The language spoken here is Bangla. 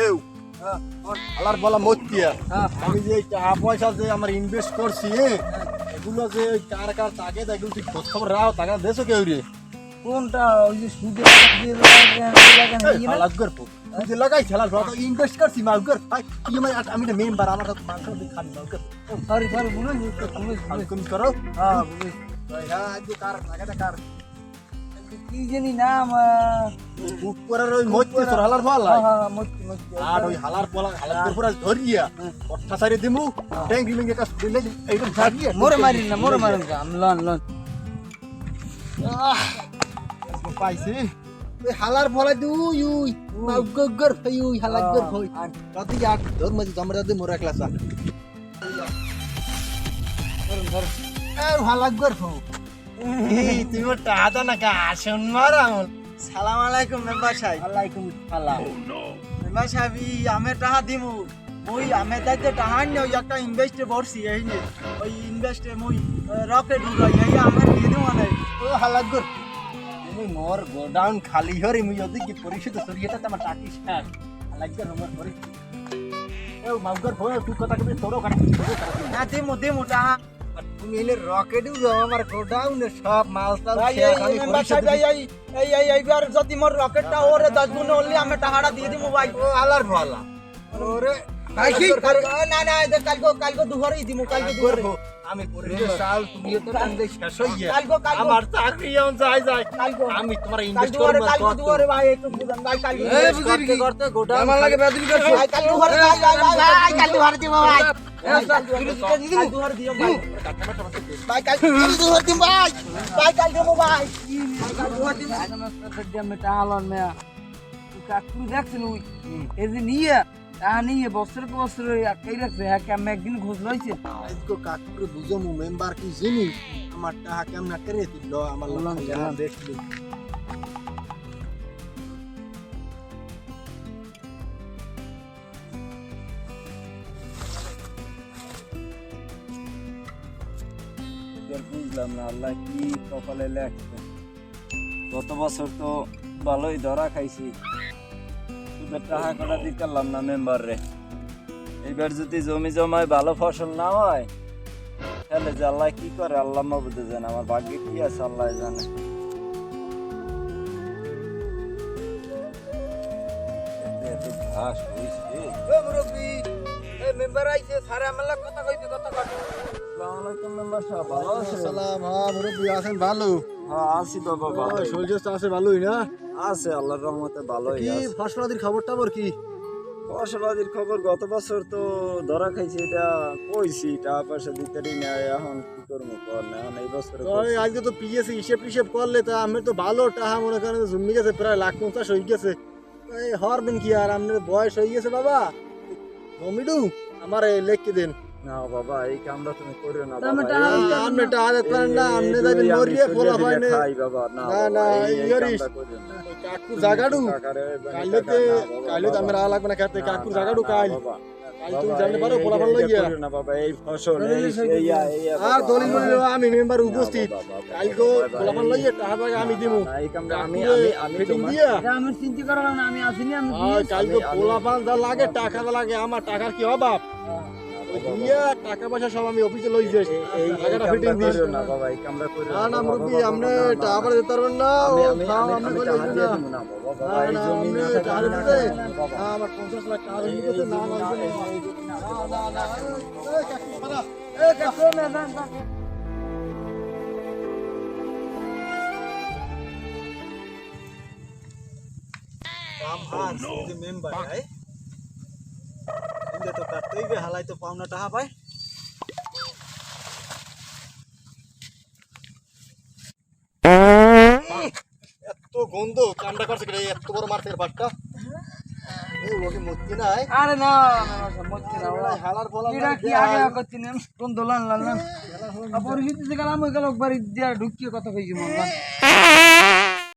এও আলার বলা মতিয়া আমি যে এই টাকা পয়সা যে আমার ইনভেস্ট করছি এগুলো যে ওই কার কার তাকে এগুলো তুই খোঁজ খবর রাও টাকা দেছো কেউ রে কোনটা ওই যে সুদে টাকা দিয়ে লাগা লাগর পো যে লাগাই খেলার বড় ইনভেস্ট করছি মাউগর ভাই কি আমি না মেম্বার আমার মাংস দিয়ে খাবি মাউগর সরি সরি বুঝলি কোন করো হ্যাঁ বুঝলি হ্যাঁ আজ কার টাকাটা কার কি জানি নাম উপরের ওই মতি তোর হালার বলা হ্যাঁ মস্তি মস্তি আর ওই হালার বলা হালার পুরো ধরিয়া কথা সারি দিমু ট্যাঙ্ক লিঙ্গে কাজ দিলে এইরকম ছাড়িয়ে মোরে মারিন না মোরে মারিন না আমি লন লন পাইছি ওই হালার বলা দুই উই মাউগর ফই উই হালার গর ফই রাতি আট ধর মজি আমরা দে মোরা ক্লাসা ধরুন ধরুন এ হালার গর ফই এই তুই ওটা আদা না কা আসন মারা সালাম আলাইকুম মেম্বার সাহেব আলাইকুম সালাম মেম্বার সাহেব আমি টাকা দিমু মুই আমি তাইতে টাকা নিয়ে ওই একটা ইনভেস্টে বসছি এই যে ওই ইনভেস্টে মুই রকেট উড়াই এই আমার দিয়ে দেবো না ও হালার গর তুমি মোর গোডাউন খালি হরি মুই যদি কি পরিশোধ সরিয়েটা তোমার টাকি শেষ হালার গর মোর পরি এ মাউগর ফই তুই কথা কবি তোরও কাটা না দিমু টাকা তুমি এলে রকেট উড়াও আমার গোডাউনে সব মাল টাল ভাই শেষ এই আমি মেম্বার পরিশোধ সাহেব এই এইবার যদি মোর রকেটটা ওরে 10 গুণ হলে আমি টাকাটা দিয়ে দিমু ভাই ও আলার ভালা ওরে ভাই কি না না কালকে দুপুরেই দিমু কালকে দুপুরে আমি পরিশোধ সাল তুমি তো টান্দে শেষ হইয়া কালকে আমার চাকরি এমন যায় কালকে আমি তোমার কালকে ইনভেস্ট দুপুরে করব কালকে দুপুরে ভাই একটু বুঝান ভাই কালকে এই দুপুরে। বুঝির কি করতে গোডাউন আমার লাগে বেদিন করছ ভাই কালকে দুপুরে ভাই কালকে দুপুরে দিমু ভাই কালকে দুপুরে দিও ভাই ভাই কালকে দুপুরে দিম ভাই কালকে দিমু ভাই কালকে দুপুরে দিম আমি টাহালন মে কাকু দেখছেন ওই এই যে নিয়ে তা নিয়ে বছর পর বছর আটকাই রাখছে হ্যাঁ আমি একদিন খোঁজ লইছে আজকে কাকুরে বুঝমু মেম্বার কি জিনিস আমার টাকা কেমন করে দিল আমার বললাম, লক্ষ্য বললাম। দেখলি বুঝলাম না আল্লাহ কি কপালে লেখছে গত বছর তো ভালোই ধরা খাইছি সুদের টাকা কটা দিতে পারলাম না মেম্বার রে এইবার যদি জমি জমায় ভালো ফসল না হয় তাহলে যে আল্লাহ কি করে আল্লাহ মাবুদে জানে আমার ভাগ্যে কি আছে আল্লাহ জানে এত ঘাস হইছে এ মুরব্বি এ মেম্বার আইছে সারে আমার লাগে কথা কইতে কথা কয় আসসালামু আলাইকুম মেম্বার সাহেব ভালো আছেন সালাম হ্যাঁ মুরব্বি আছেন ভালো হ্যাঁ আছি বাবা ভালো সূর্য আছে ভালোই না আছে আল্লাহর রহমতে ভালোই কি আছে ফসলাদির খবর টবর কি ফসলাদির খবর গত বছর তো ধরা খাইছি এটা কইছি টাকা পয়সা দিতে নেয় এখন কি করবো কর না এখন এই বছর ওই আজকে তো পিএসসি হিসেব করলে তা আমি তো ভালো টাকা মনে করেন জমি গেছে প্রায় 1,50,000 হয়ে গেছে এই হরবেন কি আর আপনার বয়স হয়ে গেছে বাবা জমিডু আমার লেখকে দেন না বাবা এই কামটা তুমি করিও না আমি বাবা টাকা এই- দিতে আপনি টাকা দিতে পারেন না এই- আপনি এই যাবেন দুই আমি মরিয়ে চলিয়ে ফোলা দিলে পাইনে খাই বাবা না না, বাবা, না, এই- এই ইয়রিস। কামটা করিও না। কাকুর জাগাডু কাকারে, কাইলে কাকা, না বাবা, কাইলে তো বাবা। আমরা লাগবে না খেতে কাকুর না, জাগাডু না, কাইল বাবা, কাইল তুমি বাবা, জানতে পারো এই- পোলা এই- পাল্লা এইটা গিয়া করিও না বাবা এই ফসল দলিল এই- সই এইয়া, দিও। এইয়া আর বাবা, দলিল আমার- মলিল আমি মেম্বার না উপস্থিত বাবা, বাবা, কালকে বাবা, পোলা পাল্লা গিয়ে টাকা টাকা আমি দিমু না, এই কামটা আমি কাকুরে আমি আমি ফিটিং তোমার- দিয়া এটা আমি চিন্তা করা না আমি আসিনি আমি কালকে আমি- পোলা পাল যা লাগে টাকা যা লাগে আমার টাকার কি অভাব ওই দিয়া টাকা পয়সা সব আমি অফিসে লই যাই এই- এই টাকাটা কামটা ফিটিং দিস করিও না বাবা, এই কামটা করিও না না বাবা, মুরব্বি বাবা, আপনি বাবা, না, টাকা না, পয়সা দিতে পারবেন না আমি ও আমি খাও, আমি আপনি আমি বলে টাকা দিবেন দিয়ে না। দেবো না বাবা, বাবা, না, এই না, জমি আপনি না টাকা থাকলে না দিতে, খাবে না, বাবা। আমার 50 লাখ টাকা এই- দিতে এই না জমি না, লাগবে না। এই জমি না, না, না, না, এই কাকু, পালা। এ কাকু না না না কাম হার যে মেম্বার আই ইন্দে তো কাটতেই বে হালাই তো পাওনা টাকা পায় এত গন্ধ কামটা করছে কিরে, এত বড় মারছে রে বাটটা এই ওকে মতি নাই আরে না মচ্ছি না ওরা হালার বলা এটা কি আগে করছি না কোন দোলান লান পরিস্থিতি গেলাম ওই গেল একবার দিয়া ঢুকিয়ে কথা কইছি মন